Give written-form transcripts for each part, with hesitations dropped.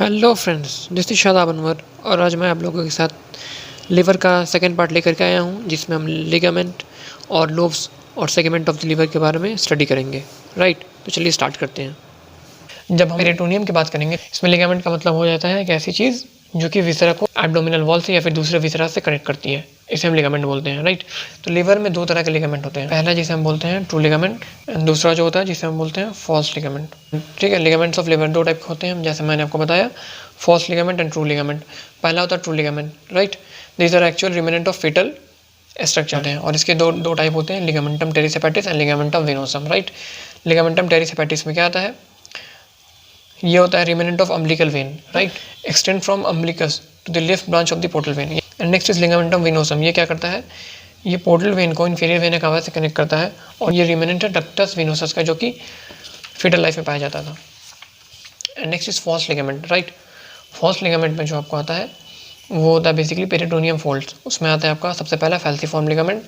Hello friends, this is Shadab Anwar और आज मैं आप लोगों के साथ लिवर का सेकंड पार्ट लेकर के आया हूँ जिसमें हम लिगामेंट और लोब्स और सेगमेंट ऑफ द लिवर के बारे में स्टडी करेंगे। राइट, तो चलिए स्टार्ट करते हैं। जब हम पेरिटोनियम की बात करेंगे, इसमें लिगामेंट का मतलब हो जाता है एक ऐसी चीज़ जो कि विसरा को एब्डोमिनल वॉल से या फिर दूसरे विसरा से कनेक्ट करती है, इसे हम लिगामेंट बोलते हैं। राइट, तो लिवर में दो तरह के लिगामेंट होते हैं। पहला जिसे हम बोलते हैं ट्रू लिगामेंट, दूसरा जो होता है जिसे हम बोलते हैं फॉल्स लिगामेंट। ठीक है, लिगामेंट्स ऑफ लिवर दो टाइप के होते हैं, जैसे मैंने आपको बताया, false ligament and true ligament. पहला होता है true ligament. Right, these are actual remnant of fetal structure हैं और इसके दो टाइप होते हैं, ligamentum teres hepatis and ligamentum venosum. Right, ligamentum teres hepatis में क्या आता है, ये होता है remnant of umbilical vein. Right, extend from umbilicus to the left branch of the portal vein. And next is ligamentum venosum, ये क्या करता है, ये पोर्टल वेन को इंफीरियर वेना कावा से कनेक्ट करता है और ये रिमेनेंट है डक्टस वेनोसस का, जो कि फीटल लाइफ में पाया जाता था। And next is false ligament. Right, false ligament में जो आपको आता है वो होता है बेसिकली पेरिटोनियम फोल्ड्स। उसमें आता है आपका सबसे पहला फैल्सीफॉर्म लिगामेंट।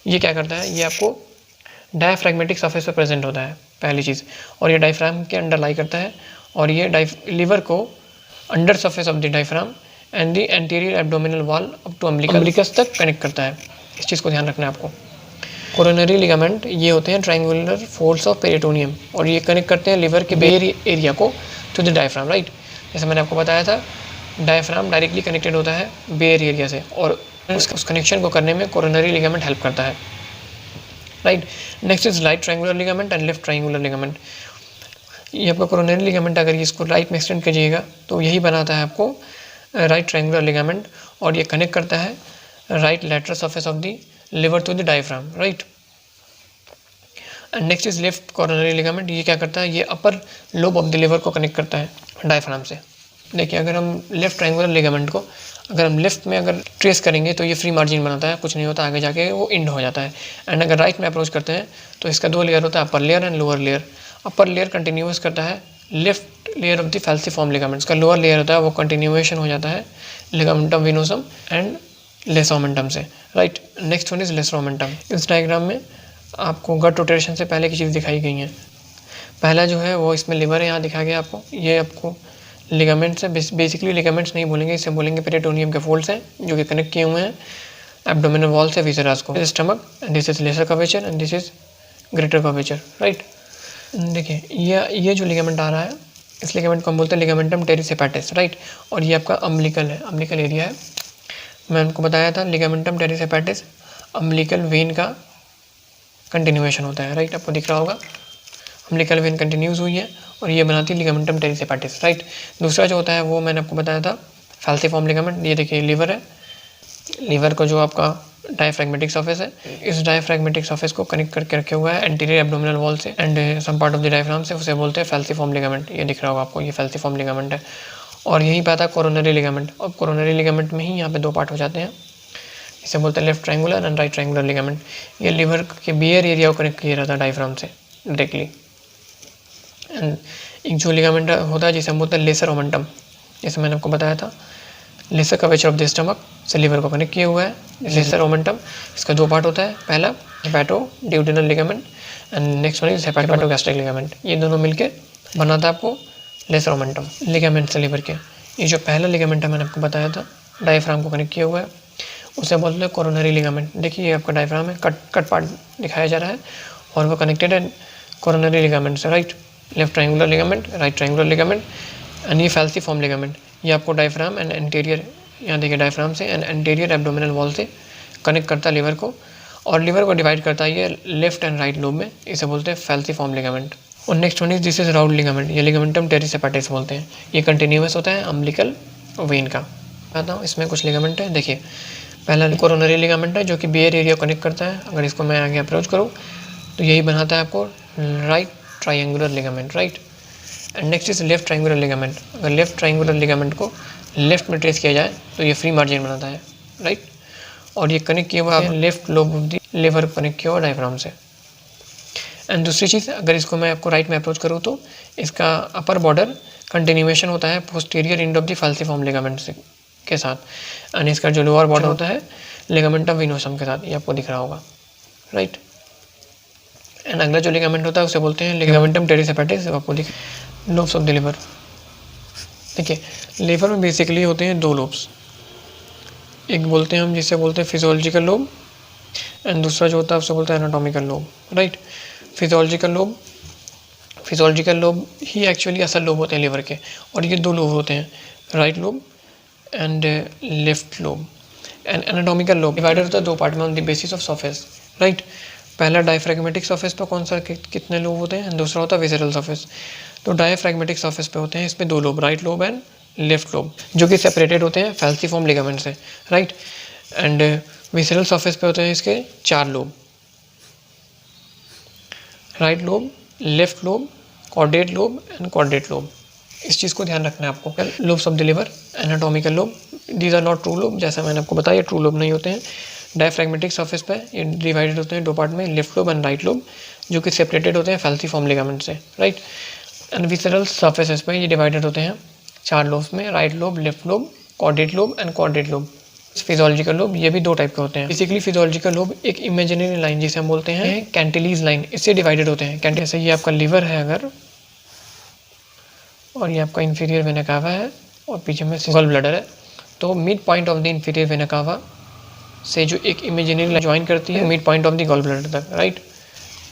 ये क्या करता है, ये आपको डायफ्रैग्मेटिक सरफेस पर प्रेजेंट होता है पहली चीज़, और ये डायफ्राम के अंडर लाई करता है और ये लिवर को under surface of the diaphragm and the anterior abdominal wall up to umbilicus तक कनेक्ट करता है। इस चीज़ को ध्यान रखना है आपको। कोरोनरी लिगामेंट ये होते हैं ट्रायंगुलर फोल्ड्स ऑफ पेरिटोनियम और ये कनेक्ट करते हैं लिवर के बेयर एरिया को टू द डायफ्राम। राइट, जैसे मैंने आपको बताया था, डायफ्राम डायरेक्टली कनेक्टेड होता है बेयर एरिया से और उस कनेक्शन को करने में कोरोनरी लिगामेंट हेल्प करता है। Right, next is right triangular ligament and left triangular ligament. ये आपका कोरोनरी लिगामेंट अगर इसको राइट में एक्सटेंड कीजिएगा तो यही बनाता है आपको राइट ट्रायंगुलर लिगामेंट और ये कनेक्ट करता है right lateral surface of the liver to the diaphragm. Right, and next is left coronary ligament. ये क्या करता है, ये upper lobe of the liver को कनेक्ट करता है डायफ्राम से। देखिए, अगर हम लेफ्ट ट्रायंगुलर लिगामेंट को अगर हम लेफ्ट में अगर ट्रेस करेंगे तो ये फ्री मार्जिन बनाता है, कुछ नहीं होता, आगे जाके वो इंड हो जाता है। एंड अगर राइट में अप्रोच करते हैं तो इसका दो लेयर होता है, upper layer and lower layer. Upper layer continues करता है left layer of the falciform ligaments का, लोअर लेयर होता है वो कंटिन्यूएशन हो जाता है लिगामेंटम वेनोसम एंड लेसोमेंटम से। Right, next one is lesser omentum. इस डायग्राम में आपको गट रोटेशन से पहले की चीज़ दिखाई गई है। पहला जो है वो इसमें लिवर है, यहाँ दिखा गया आपको। ये आपको लिगामेंट्स है, बेसिकली लिगामेंट्स नहीं बोलेंगे, इसे बोलेंगे पेरिटोनियम के फोल्ड्स हैं जो कि कनेक्ट किए हुए हैं एब्डोमिनल वॉल से विसरास को। Stomach and this is lesser curvature and this is greater curvature. Right, देखिए ये जो लिगामेंट आ रहा है, इस लिगामेंट को हम बोलते हैं लिगामेंटम टेरिस हेपेटिस। राइट, और ये आपका अम्बिलिकल है, अम्बिलिकल एरिया है। मैं आपको बताया था ligamentum teres hepatitis umbilical when का कंटिन्यूएशन होता है। राइट, आपको दिख रहा होगा अम्बिलिकल वेन कंटिन्यूज हुई है और ये बनाती है लिगामेंटम टेरिस हेपेटिस। राइट, दूसरा जो होता है वो मैंने आपको बताया था फैल्सीफॉर्म लिगामेंट। ये देखिए लिवर है, लिवर को जो आपका डायफ्रैग्मेटिक सरफेस है, इस डायफ्रैग्मेटिक सरफेस को कनेक्ट करके रखे हुआ है एंटीरियर एब्डोमिनल वॉल से and some part of the diaphragm से, उसे बोलते हैं फैल्सीफॉर्म लिगामेंट। ये दिख रहा होगा आपको, ये फैल्सीफॉर्म लिगामेंट है और यहीं पे आता है कोरोनरी लिगामेंट। और कोरोनरी लिगामेंट में ही यहाँ पे दो पार्ट हो जाते हैं, इसे बोलते हैं left triangular and right triangular ligament. ये लिवर के बियर एरिया को कनेक्ट किया जाता है डायफ्राम से डायरेक्टली। एंड एक जो लिगामेंट होता है जिसे हम बोलते हैं लेसर ओमेंटम, जैसे मैंने आपको बताया था, lesser curvature of the stomach से लिवर को कनेक्ट किए हुआ है लेसर ओमेंटम। इसका दो पार्ट होता है, पहला hepatoduodenal ligament and next one is hepatogastric ligament. ये दोनों मिलके बनाता है आपको लेसर ओमेंटम लिगामेंट से लिवर के। ये जो पहला लिगामेंट है मैंने आपको बताया था डायफ्राम को कनेक्ट किया हुआ है, उसे बोलते हैं कोरोनरी लिगामेंट। देखिए ये आपका डायफ्राम है, कट पार्ट दिखाया जा रहा है और वो कनेक्टेड है कोरोनरी लिगामेंट से। Right, left triangular ligament, right triangular ligament and ये फैल्सीफॉर्म लिगामेंट। ये आपको डायफ्राम एंड एंटीरियर, यहाँ देखिए डायफ्राम से एंड एंटीरियर एब्डोमिनल वॉल से कनेक्ट करता है लिवर को और लिवर को डिवाइड करता है ये लेफ्ट एंड राइट लोब में, इसे बोलते हैं फैल्सीफॉर्म लिगामेंट। और next one is this is round ligament, ये लिगामेंटम टेरिस हेपेटिस बोलते हैं। ये कंटिन्यूअस होता है अम्बिलिकल वेन का। आता हूँ, इसमें कुछ लिगामेंट है। देखिए पहला कोरोनरी लिगामेंट है जो कि बियर एरिया कनेक्ट करता है। अगर इसको मैं आगे अप्रोच करूँ तो यही बनाता है आपको right triangular ligament. Right, and next is left triangular ligament. अगर लेफ्ट ट्रायंगुलर लिगामेंट को लेफ्ट में ट्रेस किया जाए तो ये फ्री मार्जिन बनाता है। राइट, और ये कनेक्ट किया हुआ left lobe of the liver connect किया हुआ डायफ्राम से। एंड दूसरी चीज़, अगर इसको मैं आपको राइट में अप्रोच करूँ तो इसका अपर बॉर्डर कंटिन्यूएशन होता है posterior end of the falciform ligament से के साथ एंड इसका जो लोअर बॉर्डर होता है लिगामेंटम वेनोसम के साथ, ये आपको दिख रहा होगा। राइट, एंड अगला जो लिगामेंट होता है उसे बोलते हैं लिगामेंटम टेरिस हेपेटिस, आपको दिख लोब्स ऑफ द लिवर। देखिए लीवर में बेसिकली होते हैं दो लोब्स, एक बोलते हैं हम जिसे बोलते हैं फिजियोलॉजिकल लोब एंड दूसरा जो होता है उसे बोलते हैं anatomical lobe, right. Physiological lobe ही एक्चुअली असल लोब होते हैं लीवर के, और ये दो लोब होते हैं, right lobe and left lobe. And anatomical lobe divided होता है दो पार्ट में on the basis of surface, right. पहला डायफ्रैग्मेटिक सरफेस पे कौन सा कितने लोब होते हैं, दूसरा होता है विसरल सरफेस। तो डायफ्रैग्मेटिक सरफेस पे होते हैं इसमें दो lobe, right lobe and left lobe, जो कि सेपरेटेड होते हैं फैल्सीफॉर्म लिगामेंट से, राइट। एंड विसरल सरफेस पे होते हैं इसके चार lobe, right lobe, left lobe, caudate lobe and caudate lobe. इस चीज़ को ध्यान रखना है आपको। Lobes of the liver, anatomical lobe, these are not true lobe, जैसा मैंने आपको बताया ट्रू लोब नहीं होते हैं। डायफ्रैग्मेटिक सरफेस पे ये डिवाइडेड होते हैं दो पार्ट में, left lobe and right lobe, जो कि सेपरेटेड होते हैं फैल्सीफॉर्म लिगामेंट से, राइट। एंड विसरल सरफेसेस पे ये डिवाइडेड होते हैं चार लोब्स में, right lobe, left lobe, caudate lobe and caudate lobe. Physiological lobe ये भी दो टाइप के होते हैं। बेसिकली फिजियोलॉजिकल लोब एक इमेजिनरी लाइन जिसे हम बोलते हैं कैंटिलीज लाइन, इससे डिवाइडेड होते हैं। जैसे ये आपका लिवर है अगर, और ये आपका इंफीरियर वेना कावा है और पीछे में गॉल ब्लैडर है, तो mid point of the inferior vena cava से जो एक इमेजिनरी लाइन ज्वाइन करती है mid point of the gall bladder तक, राइट।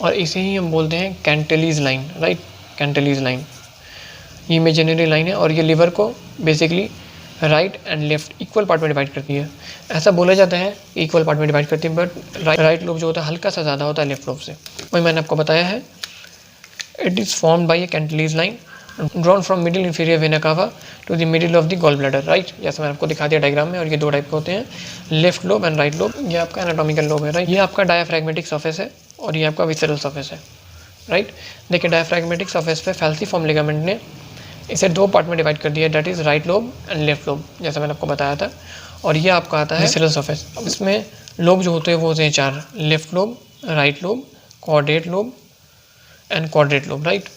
और इसे ही हम बोलते हैं Cantlie's line, right, Cantlie's line. ये इमेजिनरी लाइन है और ये लिवर को basically right and left equal part में डिवाइड करती है। ऐसा बोला जाता है इक्वल पार्ट में डिवाइड करती है, बट राइट लोब जो होता है हल्का सा ज़्यादा होता है लेफ्ट लोब से। वही मैंने आपको बताया है, it is formed by a Cantlie's line drawn from middle inferior vena cava to the middle of the gall bladder, right. जैसे मैंने आपको दिखा दिया डायग्राम में। और ये दो टाइप के होते हैं, left lobe and right lobe. ये आपका एनाटॉमिकल लोब है, राइट। ये आपका डायफ्रैग्मेटिक सरफेस है और ये आपका विसरल सरफेस है, राइट। देखिए डायफ्रैग्मेटिक सरफेस पे फैल्सीफॉर्म लिगामेंट ने इसे दो पार्ट में डिवाइड कर दिया, that is right lobe and left lobe, जैसा मैंने आपको बताया था। और ये आपका आता है विसरल सरफेस। अब इसमें लोब जो होते हैं वो होते हैं चार, left lobe, right lobe, caudate lobe and caudate lobe, right.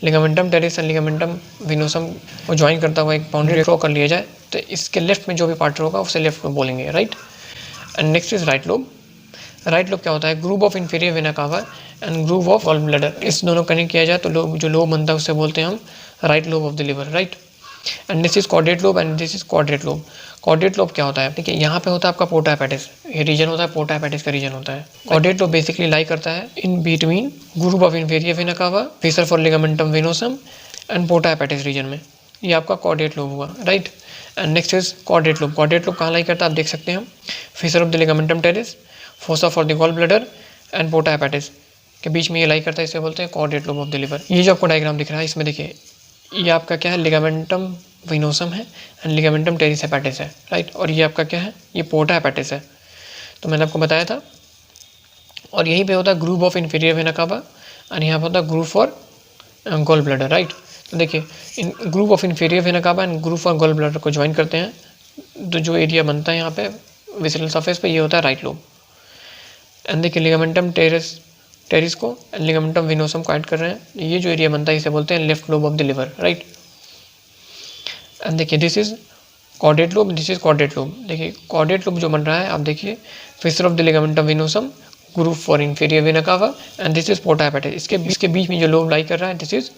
Ligamentum teres and ligamentum venosum को ज्वाइन करता हुआ एक बाउंड्री ड्रॉ कर लिया जाए तो इसके लेफ्ट में जो भी पार्ट होगा उसे लेफ्ट लोब बोलेंगे, right. And next is right lobe. Right lobe क्या होता है, groove of inferior vena cava and groove of gall bladder. इस दोनों कनेक्ट किया जाए तो जो लोब बनता है उसे बोलते हैं हम right lobe of the liver, right. And this is caudate lobe and this is caudate lobe. Caudate lobe क्या होता है, देखिए यहाँ पे होता है आपका पोर्टा हेपेटिस, ये रीजन होता है पोर्टा हेपेटिस का रीजन होता है। कॉर्डेट लोब बेसिकली लाई करता है in between groove of inferior vena cava, fissure for ligamentum venosum and porta hepatis region में। ये आपका कॉर्डेट लोब हुआ, right. And next is caudate lobe. Caudate lobe कहाँ लाई करता है आप देख सकते हैं, fissure of the ligamentum teres, fossa for the gall bladder and porta hepatis के बीच में ये लाई करता है, इसे बोलते हैं chordate lobe of the liver. ये जो आपको डायग्राम दिख रहा है इसमें देखिए ये आपका क्या है, लिगामेंटम विनोसम है एंड लिगामेंटम टेरिस हेपेटिस है, राइट। और ये आपका क्या है, ये पोर्टा हेपेटिस है, तो मैंने आपको बताया था। और यहीं पे होता है ग्रूव ऑफ इंफीरियर वेना कावा और यहाँ पे होता है groove for gall bladder, right. तो देखिए in groove of inferior vena cava and groove for gall bladder को ज्वाइन करते हैं, तो जो एरिया बनता है यहाँ पे विसरल सरफेस पे ये होता है राइट लोब। एंड देखिए लिगामेंटम टेरिस को एंड लिगामेंटम विनोसम को ऐड कर रहे हैं, ये जो एरिया बनता है इसे बोलते हैं left lobe of the liver, right. And देखिए this is caudate lobe, this is caudate lobe. देखिए कॉर्डेट लोब जो बन रहा है आप देखिए, fissure of the ligamentum venosum, groove for inferior vena cava and this is porta hepatis. इसके बीच में जो लोब लाई कर रहा है this is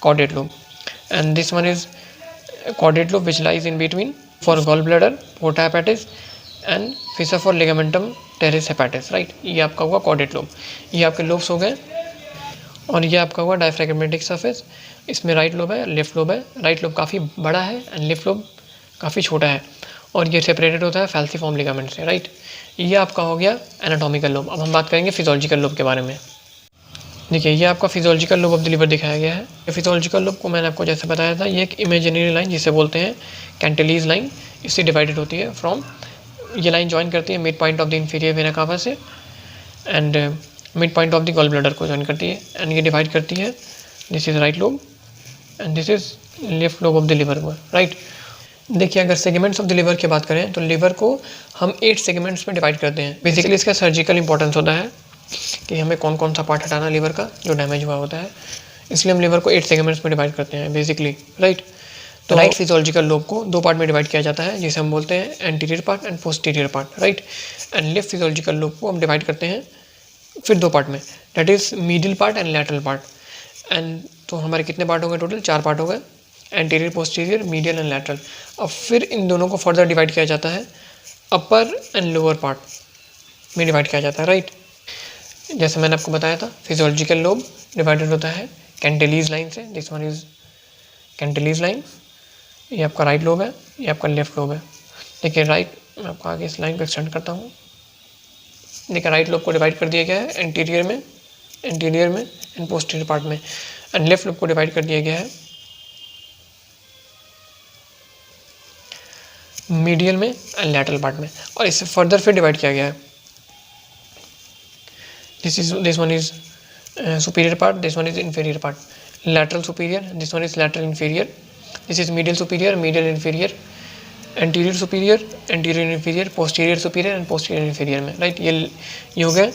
caudate lobe and this one is caudate lobe which lies in between for gall bladder, पोर्टा hepatis and fissure for ligamentum teres hepatis, right. ये आपका हुआ कॉर्डेट लोब। ये आपके लोब्स हो गए। और ये आपका हुआ डायफ्रैग्मेटिक सरफेस, इसमें राइट लोब है, लेफ्ट लोब है। राइट लोब काफ़ी बड़ा है एंड लेफ्ट लोब काफ़ी छोटा है और ये सेपरेटेड होता है फैल्सीफॉर्म लिगामेंट से, राइट। ये आपका हो गया एनाटॉमिकल लोब। अब हम बात करेंगे फिजियोलॉजिकल लोब के बारे में। देखिए ये आपका physiological lobe of the liver दिखाया गया है। ये फिजियोलॉजिकल लोब को मैंने आपको जैसे बताया था, ये एक इमेजिनरी लाइन जिसे बोलते हैं कैंटिलीज लाइन, इससे डिवाइडेड होती है फ्रॉम, ये लाइन ज्वाइन करती है mid point of the inferior vena cava से and mid point of the gall bladder को ज्वाइन करती है एंड ये डिवाइड करती है, this is right lobe and this is left lobe of the liver, right. देखिए अगर सेगमेंट्स ऑफ द लिवर की बात करें तो लिवर को हम 8 सेगमेंट्स में डिवाइड करते हैं। बेसिकली इसका सर्जिकल इंपॉर्टेंस होता है कि हमें कौन कौन सा पार्ट हटाना लिवर का जो डैमेज हुआ होता है, इसलिए हम लिवर को 8 सेगमेंट्स में डिवाइड करते हैं बेसिकली, राइट। तो राइट फिजियोलॉजिकल लोब को दो पार्ट में डिवाइड किया जाता है जिसे हम बोलते हैं anterior part and posterior part, right. And left physiological lobe को हम डिवाइड करते हैं फिर दो पार्ट में, that is middle part and lateral part. And तो हमारे कितने पार्ट हो गए टोटल, 4 पार्ट हो गए। Anterior, posterior, medial and lateral. अब फिर इन दोनों को फर्दर डिवाइड किया जाता है, अपर एंड लोअर पार्ट में डिवाइड किया जाता है, राइट। जैसे मैंने आपको बताया था, फिजियोलॉजिकल लोब डिवाइडेड होता है कैंटिलीज लाइन से। This one is Cantlie's line. ये आपका राइट लोब है, ये आपका लेफ्ट लोब है। देखिए राइट, मैं आपको आगे इस लाइन को एक्सटेंड करता हूँ। देखिए राइट लोब को डिवाइड कर दिया गया है एंटीरियर में एंड पोस्टीरियर पार्ट में, एंड लेफ्ट लोब को डिवाइड कर दिया गया है मीडियल में एंड लैटरल पार्ट में, और इसे फर्दर फिर डिवाइड किया गया है। This one is superior part, this one is inferior part, lateral superior, this one is lateral inferior, this is medial superior, medial inferior, anterior superior, anterior inferior, posterior superior and posterior inferior में, right. ये हो गए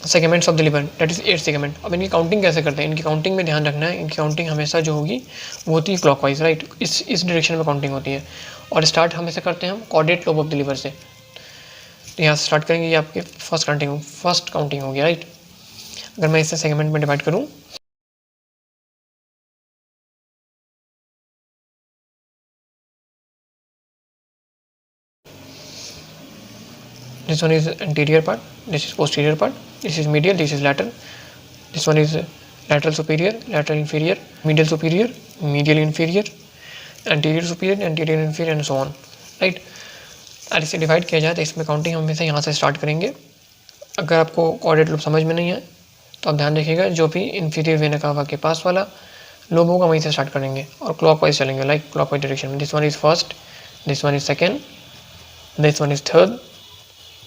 segments of the liver, that is 8 segment. अब इनकी counting कैसे करते हैं, इनकी काउंटिंग में ध्यान रखना है, इनकी काउंटिंग हमेशा जो होगी वो होती है क्लॉकवाइज, राइट। इस डायरेक्शन में काउंटिंग होती है, और स्टार्ट हमेशा करते हैं हम chordate lobe of the liver से। तो यहाँ से स्टार्ट करेंगे, ये आपकी फर्स्ट काउंटिंग होगी, राइट। अगर मैं इसे सेगमेंट में डिवाइड करूँ, this one is anterior part, this is posterior part, this is medial, this is lateral, this one is lateral superior, lateral inferior, medial superior, medial inferior, anterior superior, anterior inferior and so on, right। और इसे divide किया जाए तो इसमें counting हम हमेशा यहाँ से स्टार्ट करेंगे। अगर आपको कॉर्डेट लोब समझ में नहीं है तो आप ध्यान रखिएगा, जो भी इंफीरियर वेना कावा के पास वाला लोब होगा वहीं से स्टार्ट करेंगे और क्लॉकवाइज चलेंगे, लाइक क्लॉकवाइज डायरेक्शन में। This one is first, this one is second, this one is third,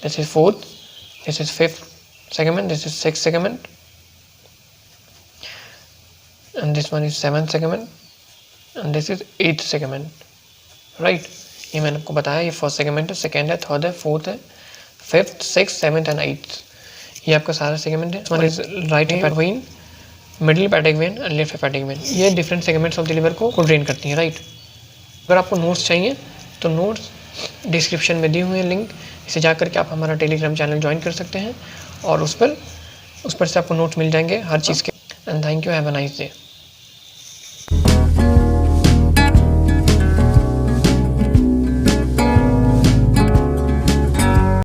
this is fourth, this is fifth segment, this is sixth segment, and this one is seventh segment, and this is eighth segment, right। ये मैंने आपको बताया, ये first segment है, second है, third है, fourth है, fifth, six, seventh and eighth, ये आपका सारा सेगमेंट है। One is right hepatic vein, middle hepatic vein and left hepatic vein. ये different segments of the liver को ड्रेन करती हैं, राइट। अगर आपको नोट्स चाहिए तो नोट्स डिस्क्रिप्शन में दिए हुए हैं लिंक, इसे जा करके आप हमारा टेलीग्राम चैनल ज्वाइन कर सकते हैं और उस पर से आपको नोट्स मिल जाएंगे हर चीज़ के। And thank you, have a nice day.